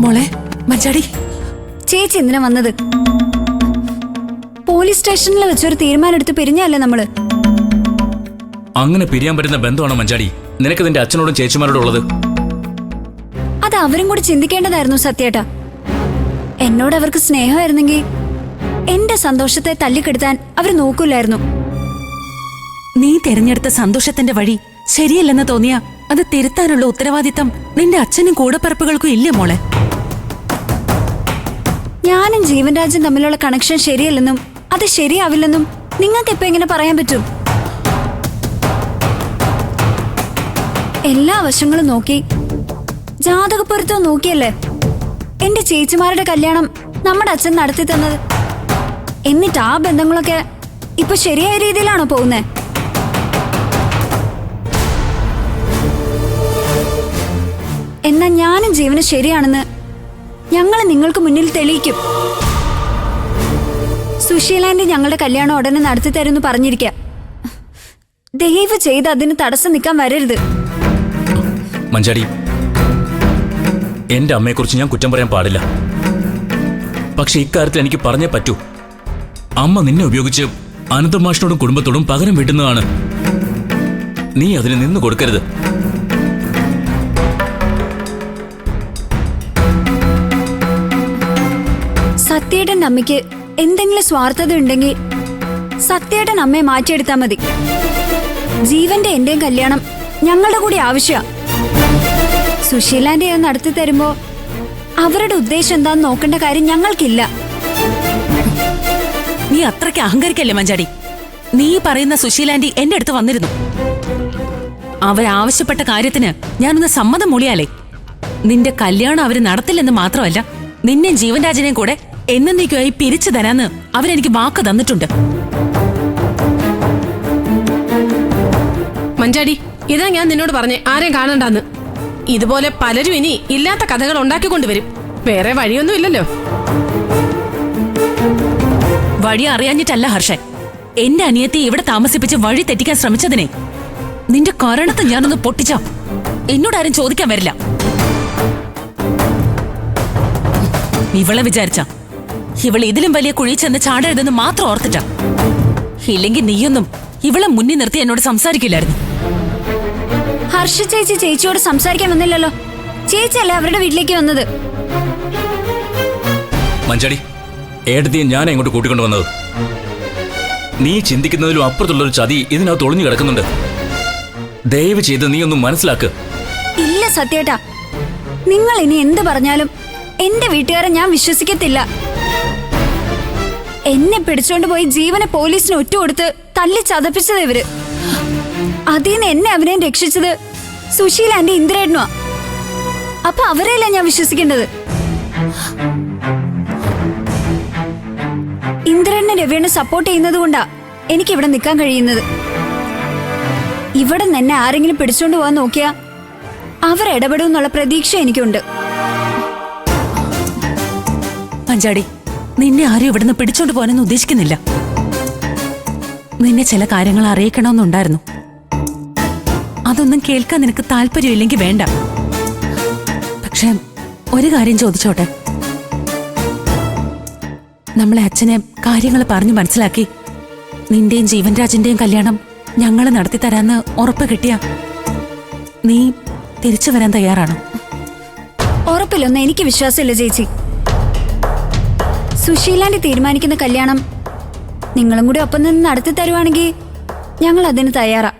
മോളെ മഞ്ചാടി, ചേച്ചി എന്തിനാ വന്നത്? പോലീസ് സ്റ്റേഷനിൽ വെച്ചൊരു തീരുമാനം എടുത്ത് പിരിഞ്ഞല്ലേ നമ്മള്? അങ്ങനെ പിരിയാൻ പറ്റുന്ന ബന്ധമാണോ മഞ്ചാടി നിനക്ക് നിന്റെ അച്ഛനോടും ചേച്ചിമാരോടും ഉള്ളത്? അത് അവരും കൂടി ചിന്തിക്കേണ്ടതായിരുന്നു സത്യേട്ടാ. എന്നോട് അവർക്ക് സ്നേഹമായിരുന്നെങ്കിൽ എന്റെ സന്തോഷത്തെ തല്ലിക്കെടുത്താൻ അവർ നോക്കൂലായിരുന്നു. നീ തിരഞ്ഞെടുത്ത സന്തോഷത്തിന്റെ വഴി ശരിയല്ലെന്ന് തോന്നിയാ അത് തിരുത്താനുള്ള ഉത്തരവാദിത്തം നിന്റെ അച്ഛനും കൂടപ്പിറപ്പുകൾക്കും ഇല്ലേ മോളെ? ഞാനും ജീവൻരാജും തമ്മിലുള്ള കണക്ഷൻ ശരിയല്ലെന്നും അത് ശരിയാവില്ലെന്നും നിങ്ങൾക്ക് ഇപ്പൊ എങ്ങനെ പറയാൻ പറ്റും? എല്ലാ വശങ്ങളും നോക്കി ജാതകപ്പൊരുത്തം നോക്കിയല്ലേ എന്റെ ചേച്ചിമാരുടെ കല്യാണം നമ്മുടെ അച്ഛൻ നടത്തി തന്നത്. എന്നിട്ട് ആ ബന്ധങ്ങളൊക്കെ ഇപ്പൊ ശരിയായ രീതിയിലാണോ പോകുന്നേ? എന്നാ ഞാനും ജീവന് ശരിയാണെന്ന് ഞങ്ങൾ നിങ്ങൾക്ക് മുന്നിൽ തെളിയിക്കും. സുശീലാന്റെ ഞങ്ങളുടെ കല്യാണം ഉടനെ നടത്തി തരുമെന്ന് പറഞ്ഞിരിക്കുക. ദയവ് ചെയ്ത് അതിന് തടസ്സം നിൽക്കാൻ വരരുത്. മഞ്ചാടി, എന്റെ അമ്മയെക്കുറിച്ച് ഞാൻ കുറ്റം പറയാൻ പാടില്ല. പക്ഷെ ഇക്കാര്യത്തിൽ എനിക്ക് പറഞ്ഞേ പറ്റൂ. അമ്മ നിന്നെ ഉപയോഗിച്ച് അനന്തമാഷിനോടും കുടുംബത്തോടും പകരം വീട്ടുന്നതാണ്. നീ അതിന് നിന്ന് കൊടുക്കരുത്. സത്യേട്ടന്റെ അമ്മയ്ക്ക് എന്തെങ്കിലും സ്വാർത്ഥത ഉണ്ടെങ്കിൽ സത്യേട്ടൻ അമ്മയെ മാറ്റിയെടുത്താൽ മതി. ജീവന്റെ എന്റെയും കല്യാണം ഞങ്ങളുടെ കൂടി ആവശ്യമാണ്. സുശീലാന്റെ നടത്തി തരുമ്പോ അവരുടെ ഉദ്ദേശം എന്താന്ന് നോക്കേണ്ട കാര്യം ഞങ്ങൾക്കില്ല. നീ അത്രയ്ക്ക് അഹങ്കരിക്കല്ലേ മഞ്ചാടി? നീ പറയുന്ന സുശീലാന്റി എന്റെ അടുത്ത് വന്നിരുന്നു. അവരാവശ്യപ്പെട്ട കാര്യത്തിന് ഞാനൊന്ന് സമ്മതം മൂളിയാലേ നിന്റെ കല്യാണം അവര് നടത്തില്ലെന്ന് മാത്രമല്ല, നിന്നെ ജീവൻരാജനെയും കൂടെ എന്നേക്കുമായി പിരിച്ചു തരാന്ന് അവരെനിക്ക് വാക്ക് തന്നിട്ടുണ്ട്. മഞ്ചാടി, ഇതാ ഞാൻ നിന്നോട് പറഞ്ഞേ ആരെയും കാണണ്ടാന്ന്. ഇതുപോലെ പലരും ഇനി ഇല്ലാത്ത കഥകൾ ഉണ്ടാക്കിക്കൊണ്ടുവരും. വേറെ വഴിയൊന്നും ഇല്ലല്ലോ. വഴി അറിയാഞ്ഞിട്ടല്ല ഹർഷൻ, എന്റെ അനിയത്തെ ഇവിടെ താമസിപ്പിച്ച് വഴി തെറ്റിക്കാൻ ശ്രമിച്ചതിനെ നിന്റെ കാരണത്ത് ഞാനൊന്ന് പൊട്ടിച്ചാ എന്നോടാരും ചോദിക്കാൻ വരില്ല. ഇവളെ വിചാരിച്ച ഇവൾ ഇതിലും വലിയ കുഴി ചെന്ന് ചാടരുതെന്ന് മാത്രം ഓർത്തിട്ടാ. ഇല്ലെങ്കിൽ നീയൊന്നും ഇവളെ മുന്നിൽ നിർത്തി എന്നോട് സംസാരിക്കില്ലായിരുന്നു. ഹർഷ ചേച്ചി ചേച്ചിയോട് സംസാരിക്കാൻ വന്നില്ലല്ലോ. ചേച്ചിയല്ലേ അവരുടെ വീട്ടിലേക്ക് വന്നത്. മഞ്ചാടി, ഏടത്തിയെ ഞാൻ എങ്ങോട്ട് കൂട്ടിക്കൊണ്ടു വന്നത്? നീ ചിന്തിക്കുന്നതിലും അപ്പുറത്തുള്ളൊരു ചതി ഇതിനകത്ത് ഒളിഞ്ഞു കിടക്കുന്നുണ്ട്. ദയവ് ചെയ്ത് നീ ഒന്നും മനസ്സിലാക്ക്. ഇല്ല സത്യേട്ടാ, നിങ്ങൾ ഇനി എന്ത് പറഞ്ഞാലും എന്റെ വീട്ടുകാരെ ഞാൻ വിശ്വസിക്കത്തില്ല. എന്നെ പിടിച്ചോണ്ട് പോയി ജീവനെ പോലീസിന് ഒറ്റുകൊടുത്ത് തല്ലി ചതപ്പിച്ചത് ഇവര്. അതിന്ന് എന്നെ അവനെയും രക്ഷിച്ചത് സുശീലാന്റെ ഇന്ദ്രേട്ടനുവാ. അപ്പൊ അവരെയല്ല ഞാൻ വിശ്വസിക്കേണ്ടത്. ഇന്ദ്രേട്ടനെ രവിയെ സപ്പോർട്ട് ചെയ്യുന്നത് കൊണ്ടാ എനിക്ക് ഇവിടെ നിൽക്കാൻ കഴിയുന്നത്. ഇവിടെ നിന്ന് ആരെങ്കിലും പിടിച്ചോണ്ട് പോകാൻ നോക്കിയാ അവരിടപെടും എന്നുള്ള പ്രതീക്ഷ എനിക്കുണ്ട്. മഞ്ചാടി, നിന്നെ ആരും ഇവിടുന്ന് പിടിച്ചോണ്ട് പോകാനൊന്നും ഉദ്ദേശിക്കുന്നില്ല. നിന്നെ ചില കാര്യങ്ങൾ അറിയിക്കണമെന്നുണ്ടായിരുന്നു. അതൊന്നും കേൾക്കാൻ നിനക്ക് താല്പര്യമില്ലെങ്കിൽ വേണ്ട. പക്ഷെ ഒരു കാര്യം ചോദിച്ചോട്ടെ? നമ്മളെ അച്ഛനെ കാര്യങ്ങൾ പറഞ്ഞു മനസ്സിലാക്കി നിന്റെയും ജീവൻരാജിന്റെയും കല്യാണം ഞങ്ങൾ നടത്തി തരാന്ന് ഉറപ്പ് കിട്ടിയ നീ തിരിച്ചു വരാൻ തയ്യാറാണോ? ഉറപ്പില്ലൊന്നും എനിക്ക് വിശ്വാസമില്ല ചേച്ചി. സുശീലാന്റെ തീരുമാനിക്കുന്ന കല്യാണം നിങ്ങളും കൂടി ഒപ്പം നിന്ന് നടത്തി തരുവാണെങ്കിൽ ഞങ്ങൾ അതിന് തയ്യാറാ.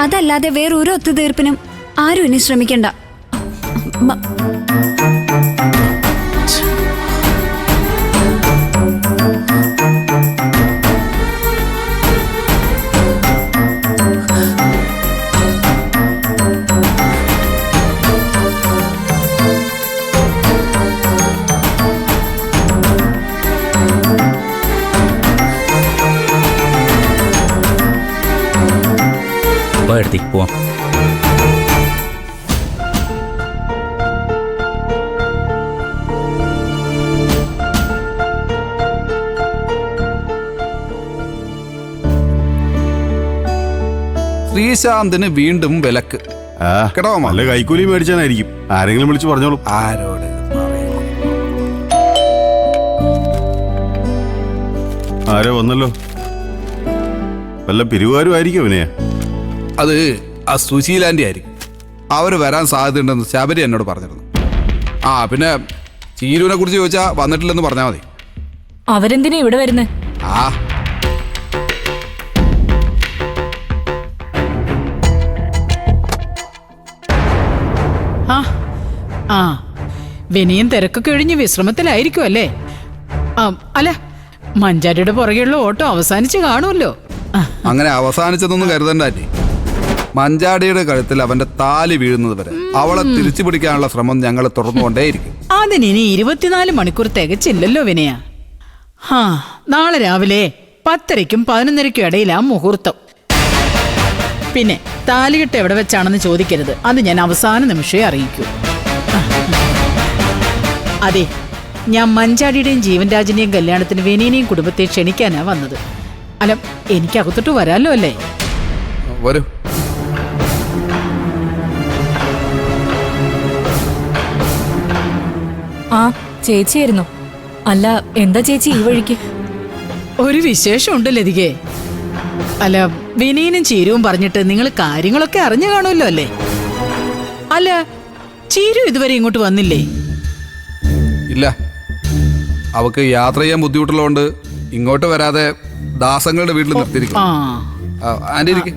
അതല്ലാതെ വേറൊരു ഒത്തുതീർപ്പിനും ആരും ഇനി ശ്രമിക്കണ്ട. പോവാം. ശ്രീശാന്തിന് വീണ്ടും വിലക്ക്. കേട്ടോ മാമ. നല്ല കൈക്കൂലി മേടിച്ചാനായിരിക്കും. ആരെങ്കിലും വിളിച്ച് പറഞ്ഞോളൂ. ആരോട് ആരോ വന്നല്ലോ. വല്ല പിരിവുകാരും ആയിരിക്കും അവനെയാ. അത് ആ സുശീലാൻ്റെ ആയിരിക്കും. അവർ വരാൻ സാധ്യതയുണ്ടെന്ന് ശബരി എന്നോട് പറഞ്ഞിരുന്നു. ആ പിന്നെ ചീരുവിനെ കുറിച്ച് ചോദിച്ചാൽ വന്നിട്ടില്ലെന്ന് പറഞ്ഞാൽ മതി. അവരെന്തിനാ ഇവിടെ വരുന്നേ? ആ ആ വിനയും തിരക്കൊക്കെ ഒഴിഞ്ഞ് വിശ്രമത്തിലായിരിക്കും അല്ലേ? അല്ല, മഞ്ചാടിയുടെ പുറകെയുള്ള ഓട്ടം അവസാനിച്ച് കാണുമല്ലോ. അങ്ങനെ അവസാനിച്ചതൊന്നും കരുതണ്ട ആറ്റി. മഞ്ചാടിയുടെ കഴുത്തിൽ അവന്റെ താലി വീഴുന്നത് വരെ അവളെ തിരിച്ചു പിടിക്കാനുള്ള ശ്രമം ഞങ്ങൾ തുടർന്നുകൊണ്ടേയിരിക്കും. അതിനി 24 മണിക്കൂർ തികച്ചില്ലല്ലോ വിനയ. നാളെ രാവിലെ 10:30ക്കും 11:30ക്കും ഇടയിലാ മുഹൂർത്തം. പിന്നെ താലികെട്ട് എവിടെ വെച്ചാണെന്ന് ചോദിക്കരുത്. അത് ഞാൻ അവസാന നിമിഷമേ അറിയിക്കൂ. അതെ, ഞാൻ മഞ്ചാടിയുടെയും ജീവൻരാജിന്റെയും കല്യാണത്തിന് വിനയനെയും കുടുംബത്തെ ക്ഷണിക്കാനാ വന്നത്. അല്ല, എനിക്ക് അകത്തോട്ട് വരാമല്ലോ അല്ലേ? വരൂ. ആ ചേച്ചിയായിരുന്നു. അല്ല, എന്താ ചേച്ചി ഈ വഴിക്ക്? ഒരു വിശേഷമുണ്ട് ലതികേ. അല്ല, വിനയനും ചീരുവും പറഞ്ഞിട്ട് നിങ്ങൾ കാര്യങ്ങളൊക്കെ അറിഞ്ഞു കാണുമല്ലോ അല്ലേ? അല്ല, ചീരു ഇതുവരെ ഇങ്ങോട്ട് വന്നില്ലേ? ഇല്ല, അവക്ക് യാത്ര ചെയ്യാൻ ബുദ്ധിമുട്ടുള്ളതുകൊണ്ട് ഇങ്ങോട്ട് വരാതെ ദാസങ്ങളുടെ വീട്ടിൽ നിർത്തിയിരിക്കും. ആന്റി ഇരിക്കും.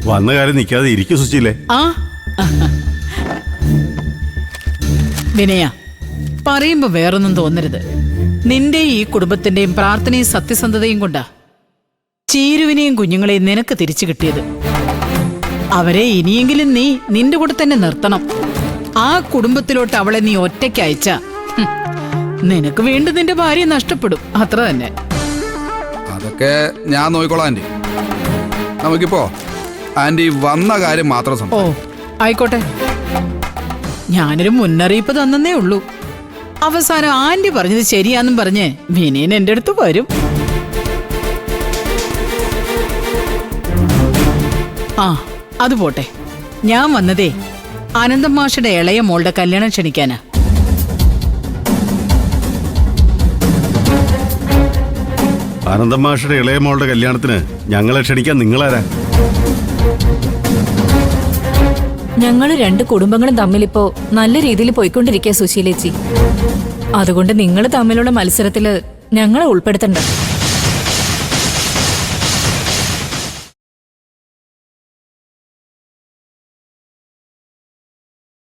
വന്ന കാര്യം നിൽക്കാതെ ഇരിക്കും സുശീലേ. വിനയ, പറയുമ്പോ വേറൊന്നും തോന്നരുത്. നിന്റെ ഈ കുടുംബത്തിന്റെയും പ്രാർത്ഥനയും സത്യസന്ധതയും കൊണ്ടാ ചീരുവിനെയും കുഞ്ഞുങ്ങളെയും നിനക്ക് തിരിച്ചു കിട്ടിയത്. അവരെ ഇനിയെങ്കിലും നീ നിന്റെ കൂടെ തന്നെ നിർത്തണം. ആ കുടുംബത്തിലോട്ട് അവളെ നീ ഒറ്റയ്ക്ക് അയച്ച നിനക്ക് വീണ്ടും നിന്റെ ഭാര്യ നഷ്ടപ്പെടും. അത്ര തന്നെ. അതൊക്കെ ഞാൻ നോക്കിക്കോളാം ആന്റി. നമുക്കിപ്പോ ആന്റി വന്ന കാര്യം മാത്രം ഓ, സംസാരിക്കാം. ആയിക്കോട്ടെ. ഞാനൊരു മുന്നറിയിപ്പ് തന്നേ ഉള്ളൂ. അവസാനം ആന്റി പറഞ്ഞത് ശരിയാന്നും പറഞ്ഞ് വിനയൻ എന്റെ അടുത്ത് വരും. അത് പോട്ടെ. ഞാൻ വന്നതേ അനന്തം മാഷയുടെ ഇളയ മോളുടെ കല്യാണം ക്ഷണിക്കാനാ. ആനന്ദം മാഷയുടെ ഇളയ മോളുടെ കല്യാണത്തിന് ഞങ്ങളെ ക്ഷണിക്കാൻ നിങ്ങളാരാ? ഞങ്ങള് 2 കുടുംബങ്ങളും തമ്മിലിപ്പോ നല്ല രീതിയിൽ പോയിക്കൊണ്ടിരിക്കുക സുശീലേച്ചി. അതുകൊണ്ട് നിങ്ങൾ തമ്മിലുള്ള മത്സരത്തില് ഞങ്ങളെ ഉൾപ്പെടുത്തണ്ട.